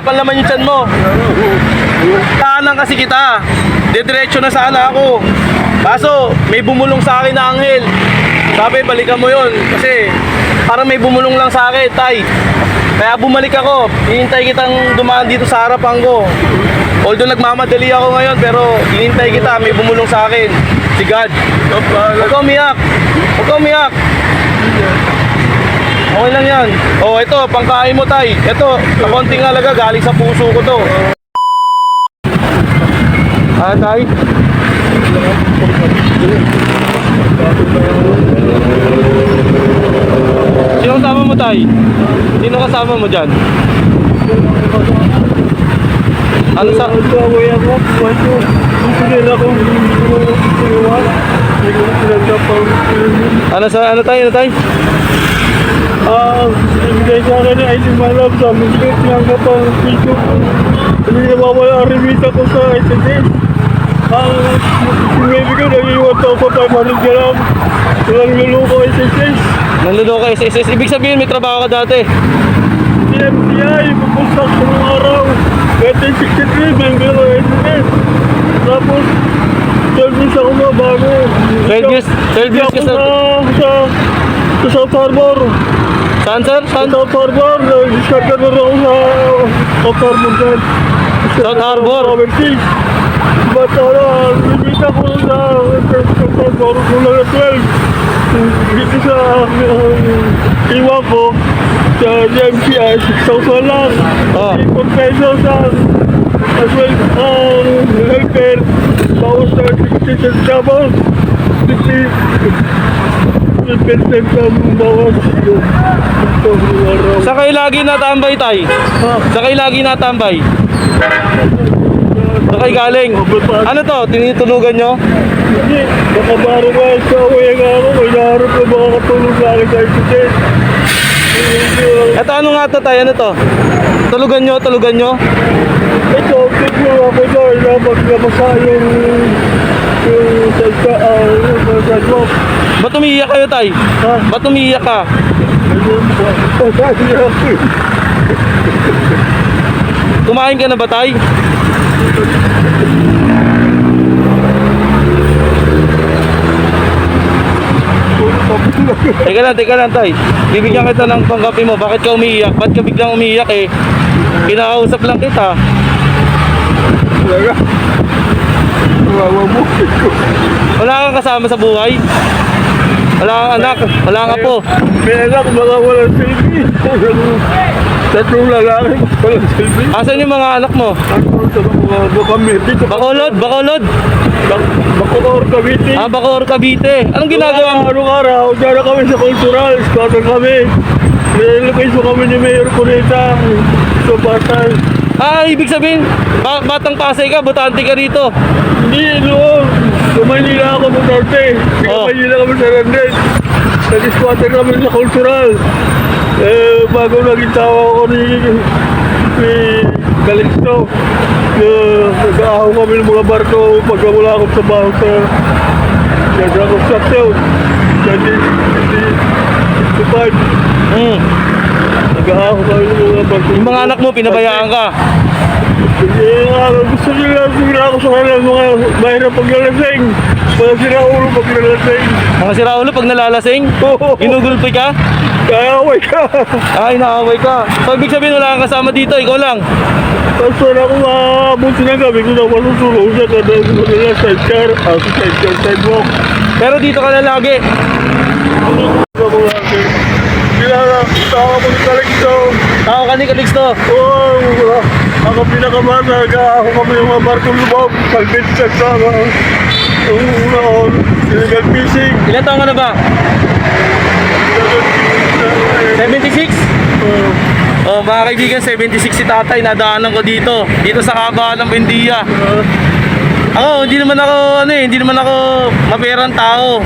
makapal naman yung tiyan mo. Tahanan kasi kita. Diretso na sana ako. Kaso, may bumulong sa akin na anghel. Sabi, balikan mo yun. Kasi, parang may bumulong lang sa akin, tay. Kaya bumalik ako. Hinintay kitang dumaan dito sa harapan ko. Although nagmamadali ako ngayon, pero hinintay kita. May bumulong sa akin. Si God. Huwag ka umiyak. Huwag ka umiyak. Okay lang yan. Oh, ito, pangkain mo, tay. Ito, sa konting halaga, galing sa puso ko to. Ah, tay? Sino kasama mo, tay? Sino kasama mo dyan? Ano sa... Ano sa... Ano tayo? Ano tayo? Ibigay sa akin ay limalab sa amin. Tinanggap ang piso. Hindi nawawala ang remita ko sa SSS. Ang sinibigay na iwan tao pa 500 gram. Walang luloko SSS. Nanluloko ka SSS. Ibig sabihin may trabaho ka dati. TMCI, pupusak sa mga araw. 1963, member ng SSS. Tapos, 12 years ako na bago. 12 years ka sa... Sa South Harbor. Saan, sir? Saan? South Harbor. Discard na rin ako sa South Harbor dyan. South Harbor? Overseas. But limita ko sa South Harbor mula na 12. Dito sa iwan ko sa GMCI, 6,000 lang. 4 pesos ang as well helper. Bawas na 60 centavos. 50% ang bawas. Sa kayo lagi natambay, tay? Sa kayo lagi natambay? Sa kayo galing? Ano to? Tinitulugan nyo? Hindi, baka baro ka sa uwi nga ako. May naharap na baka katulog sa akin sa ICT. Ito ano nga to, tay? Ano to? Tulugan nyo? Tulugan nyo? Ito, tignan ako doon. Dapat nabasa yung sidewalk. Ba't umiiyak kayo, tay? Ha? Ba't umiiyak ka? Kumain ka na ba, tay? Teka lang, tay. Bibigyan kita ng pangkape mo. Bakit ka umiiyak? Ba't ka biglang umiiyak eh? Kinakausap lang kita. Talaga? Wawa mo. Wala kang kasama sa buhay? Wala kang anak? Wala kang apo? May anak, baka walang silbi. Tatlong lalaki, walang silbi. Asan yung mga anak mo? Ano sa mga Bakamir? Dito. Bacolod? Bacolod? Bacoor, Cavite. Ah, Bacoor, Cavite. Anong ginagawa mo? Anong araw, dyan na kami sa cultural, squatter kami. Nilagay mo kami ni Mayor Cuneta, sa Batay. Ah, ibig sabihin, batang Pasay ka, butante ka rito. Hindi, noon. Sa Manila ako sa norte. Sa Manila kami sa Randes. Nag-squatter kami sa cultural. Bago naging tawa ko ni Calixto. Nag-aahaw kami ng mga barko pagka wala akong trabaho sa construction. Kasi nag-aahaw kami ng mga barko. Yung mga anak mo, pinabayaan ka. Gusto nila ako sa kanila mga mahirap paglalasing. Mga siraulo paglalasing. Mga siraulo pag nalalasing? Ginugulpi ka? Kaaway ka. Ah, inaaway ka. So, ibig sabihin wala kang kasama dito, ikaw lang. Tapos wala akong maabuti ng gabi ko na malusulong siya kada nila sidecar, sidewalk. Pero dito ka na lagi. Tawa ko ni Calixto. Tao ka ni Calixto. Oo, ako pinakamata. Ako kami yung mga barkong lubog. Salvage check na ako. Illegal fishing. Ilan taon ka na ba? 76? Oh, mga kaibigan, 76 si tatay. Nadaanan ko dito. Dito sa kabahan ng Buendia. Hindi naman ako maperang tao.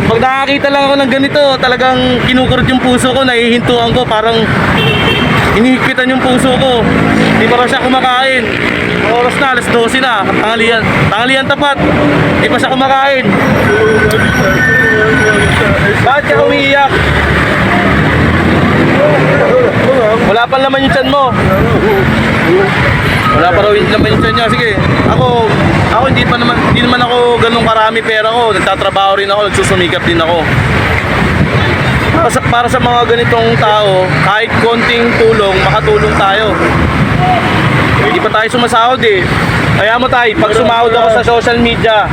Pag nakakita lang ako ng ganito, talagang kinukurot yung puso ko, nahihintuan ko, parang hinihigpitan yung puso ko. Hindi pa rin siya kumakain. Oras na, alas 12 na, tanghalian tapat. Hindi pa siya kumakain. Bakit ka umiiyak? Wala pa laman yung tiyan mo. Wala pa raw yung laman yung tiyan niya. Sige, ako hindi naman ako ganun karami pera ko. Nagtatrabaho rin ako, nagsusumikap din ako. Para sa mga ganitong tao, kahit konting tulong, makatulong tayo. Hindi pa tayo sumasahod eh. Kaya mo tayo, pag sumahod ako sa social media,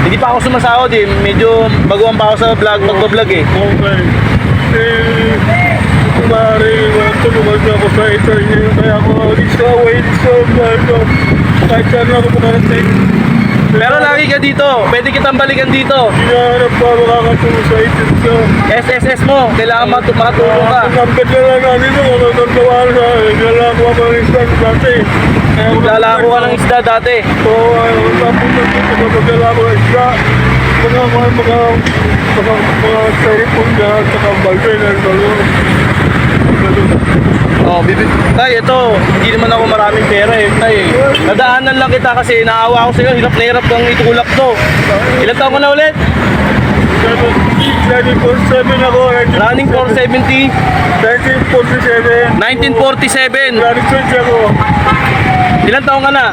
hindi pa ako sumasahod eh. Medyo baguhan pa ako sa vlog, magbablog eh. Okay. Kumari, tulungan niyo ako sa ito. Kaya ako, wait, kahit saan ako makarating. Pero lagi ka dito, pwede kitang balikan dito. Hinahanap pa makakatulong sa ito. SSS mo, kailangan makatulong ka. Ang ganda lang natin ito, kung nagagawa sa naglalako ako ng isang dati. Naglalako ka ng isda dati. Oo, tapos naglalako ng isda. Mga cellphone na, saka balde na Tay, ito, hindi naman ako maraming pera eh. Tay, nadaanan lang kita kasi naawa ako sa'yo. Hirap na hirap kang itulak to. Ilan taon ka na ulit? 1947 ako. Running for 70. 1947. 1947. Graduate ako. Ilan taon ka na?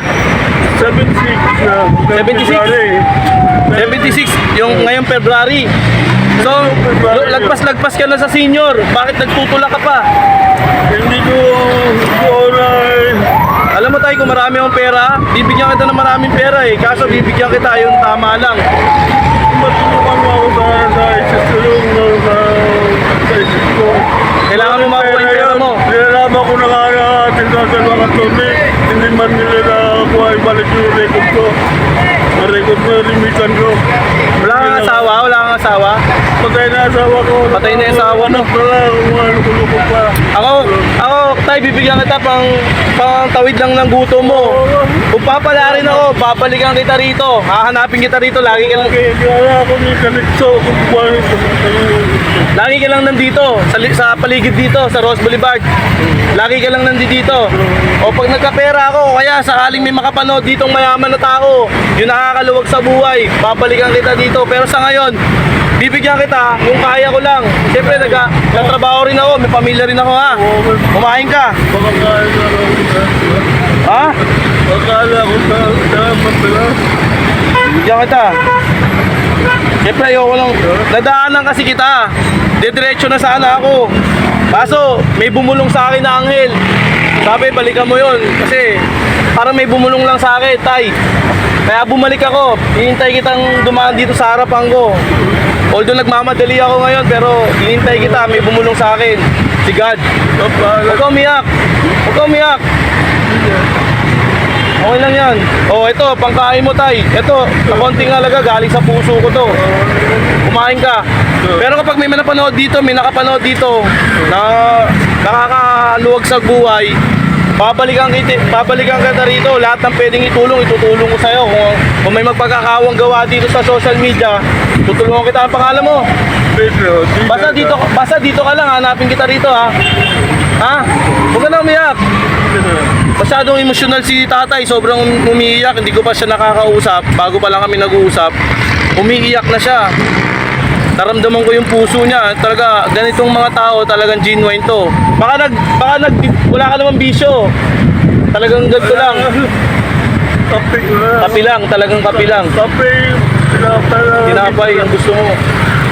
76 na. 76. 76, yung ngayong February. So, lagpas-lagpas ka na sa senior. Bakit nagtutulak ka pa? Hindi ko na Alam mo tayo, kung marami akong pera, bibigyan kita ng maraming pera eh. Kaso bibigyan kita yung tama lang. matulungan mo ako sa isasulong sa isip ko. Kailangan mo makuha yung pera mo. Nilalaman ko na nga natin sa mga turni. Hindi man nila nakakuha ibalik yung record ko. Ang record mo, remitan ko. Wala kang asawa? Wala kang asawa? Patay na asawa ko. Patay na yung asawa, no? Wala kung ano pa. Ako, tay, bibigyan kita pang tawid lang ng gutom mo. Kung papala rin ako, babalikan kita rito. Hahanapin kita rito, lagi ka lang. Kaya ako ni Calixto, kung buwan ko. Lagi ka lang nandito, sa paligid dito, sa Rose Boulevard. Lagi ka lang nandito. O pag nagkapera ako, kaya sakaling may makapanood ditong mayaman na tao, yung nakakaluwag sa buhay, babalikan kita dito. Pero sa ngayon, bibigyan kita kung kaya ko lang. Siyempre, nagtatrabaho rin ako, may pamilya rin ako ha. Kumain ka. Baka kaya na ako. Ha? Akala ko sa mapila. Bibigyan kita. Siyempre, ayoko lang. Nadaanan kasi kita. Diretso na sana ako. Kaso, may bumulong sa akin na anghel. Sabi, balikan mo yun. Kasi, parang may bumulong lang sa akin, tay. Kaya bumalik ako. Hinintay kitang dumaan dito sa harapan ko. Although nagmamadali ako ngayon, pero hinintay kita. May bumulong sa akin. Si God. Huwag ka umiyak. Huwag ka umiyak. Okay lang yan. Oh, ito, pangkain mo, tay. Ito, sa konting halaga, galing sa puso ko to. Kumain ka. Pero kapag may nakapanood dito na nakakaluwag sa buhay, babalikan kita rito. Lahat ng pwedeng itutulong ko sa'yo. Kung may magpagkakawang gawa dito sa social media, tutulungan kita. Ang pangalan mo? Pedro. Basta dito ka lang, hanapin kita rito ha. Ha? Huwag ka na umiyak. Masyadong emosyonal si tatay, sobrang umiiyak. Hindi ko pa siya nakakausap. Bago pa lang kami nag-uusap, umiiyak na siya. Naramdaman ko yung puso niya. Talaga, ganitong mga tao, talagang genuine to. Baka wala ka naman bisyo. Talagang ganito lang. Kapi lang, talagang kapi lang. Tinapay ang gusto mo.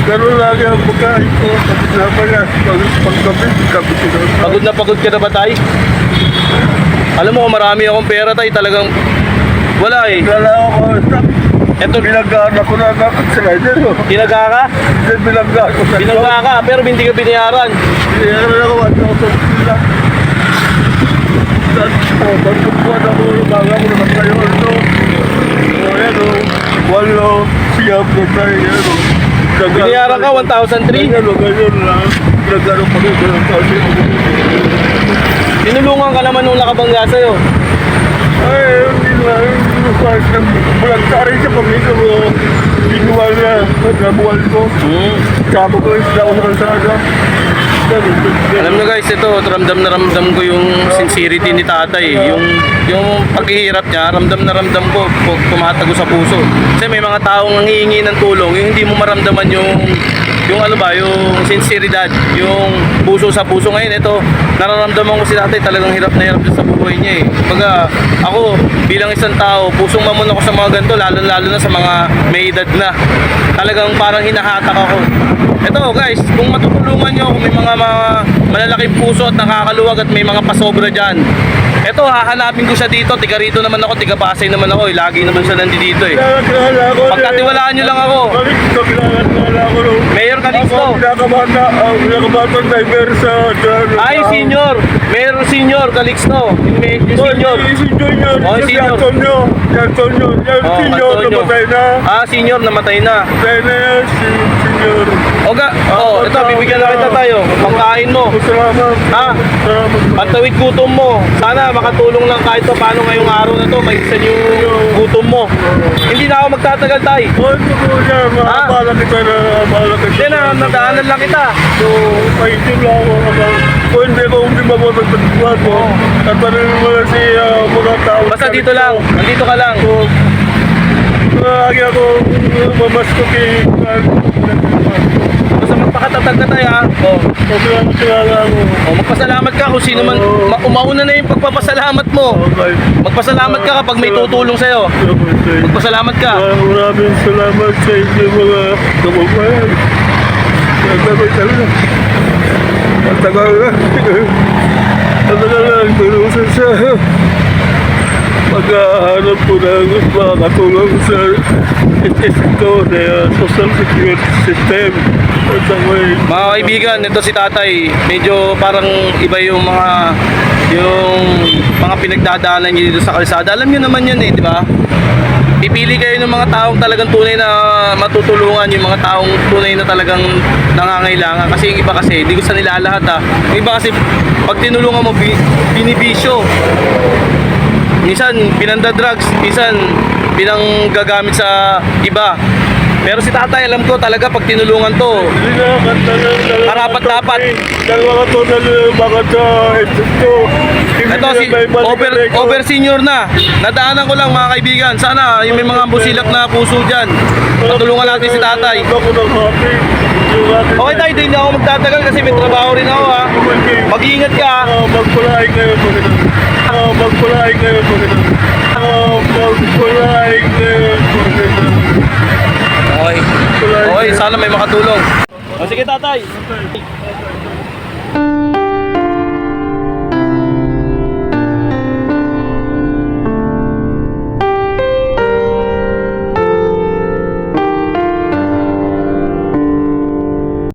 Ganun lagi ang pagkain ko. Tinapay na. Pagkapi, Pagod na pagod ka na ba, tay? Alam mo, kung marami akong pera, tay, talagang wala eh. Lala ako. Eto, Binaggaan ako na nakakasrider. Tinaga ka? Binaggaan ko sa Binangga ka, pero hindi ka binayaran. Binayaran ako 1,000 lang. Pagkukuha na ako, baga ko naman kayo. Ayan o, walo, siyap na tayo. Ayan o. Binayaran ka 1,003? Ganyan lang. Nagkaroon pa rin ng 1,000. Tinulungan ka naman nung nakabangga sa'yo. Ay, hindi lang. Bulag ka rin sa pamilya mo. Binuwal na. Nagkabuwal ko. Sabo ko yung sila ko sa kalsada. Alam nyo guys, ito, ramdam na ramdam ko yung sincerity ni tatay. Yung paghihirap niya, ramdam na ramdam ko, tumatago sa puso. Kasi may mga taong nangihingi ng tulong, yung hindi mo maramdaman yung yung ano ba, yung sinseridad, yung puso sa puso. Ngayon, ito, nararamdaman ko si tatay talagang hirap na hirap sa buhay niya eh. Kumbaga, ako bilang isang tao, pusong mamon ako sa mga ganito, lalo na sa mga may edad na. Talagang parang hinahatak ako. Ito guys, kung matutulungan nyo, kung may mga malalaking puso at nakakaluwag at may mga pasobra dyan, ito, hahanapin ko siya dito. Tiga rito naman ako, tiga Pasay naman ako. Lagi naman siya nandito eh. Kilala ko. Pagkatiwalaan nyo lang ako. Kilala ko. Mayor Calixto. Ako, pinakabatang driver sa dyan. Ay, senior. Mayor Senior Calixto. Yung senior. Senior. Oh, Si senior. Antonio. Oh, Senior, Antonio. namatay na. Senior, namatay na. Namatay na yan, si Senior. Ito, bibigyan na kita tayo. Pagkain mo. Salamat. Ha? Salamat. Pantawid gutom mo. Sana makatulong lang kahit pa paano ngayong araw na to. Maisan yung gutom mo. Hindi na ako magtatagal tayo. Oh, ito po niya. Mahabala kita na. Hindi na, nadaanan lang kita. So, pahitin lang ako. Kung hindi mapapagpagpagpag mo, tatanungin mo na si mga tao. Basta dito lang. Nandito ka lang. So, lagi ako mamasko kay Basta magpakatatag ka tayo ha. Kilala ako. Magpasalamat ka kung sino man. Umauna na yung pagpapasalamat mo. Okay. Magpasalamat ka kapag may tutulong sa'yo. Magpasalamat ka. Maraming salamat sa inyo mga kababayan. Salamat talaga. Matagal na. Matagal na nagturusan sa paghahanap po ng makakatulong sa ito na social security system. At ako'y Mga kaibigan, ito si tatay. Medyo parang iba yung mga pinagdadaanan niyo dito sa kalsada. Alam niyo naman yun eh, di ba? Pipili kayo ng mga taong talagang tunay na matutulungan, yung mga taong tunay na talagang nangangailangan. Kasi yung iba kasi, hindi ko sa nila lahat ha. Yung iba kasi, pag tinulungan mo, binibisyo. Minsan, pinanda-drugs, minsan, pinanggagamit sa iba. Pero si tatay, alam ko talaga pag tinulungan to, karapat-dapat. Dalawa to na bakit sa ito. Ito si over senior na. Nadaanan ko lang mga kaibigan. Sana yung may mga busilak na puso dyan. Patulungan natin si tatay. Okay tayo, hindi ako magtatagal kasi may trabaho rin ako ha. Mag-iingat ka ha. Magpulaing kayo po rin. Magpulaing kayo po rin. Magpulaing kayo po rin. Okay. Okay, sana may makatulong. O sige tatay.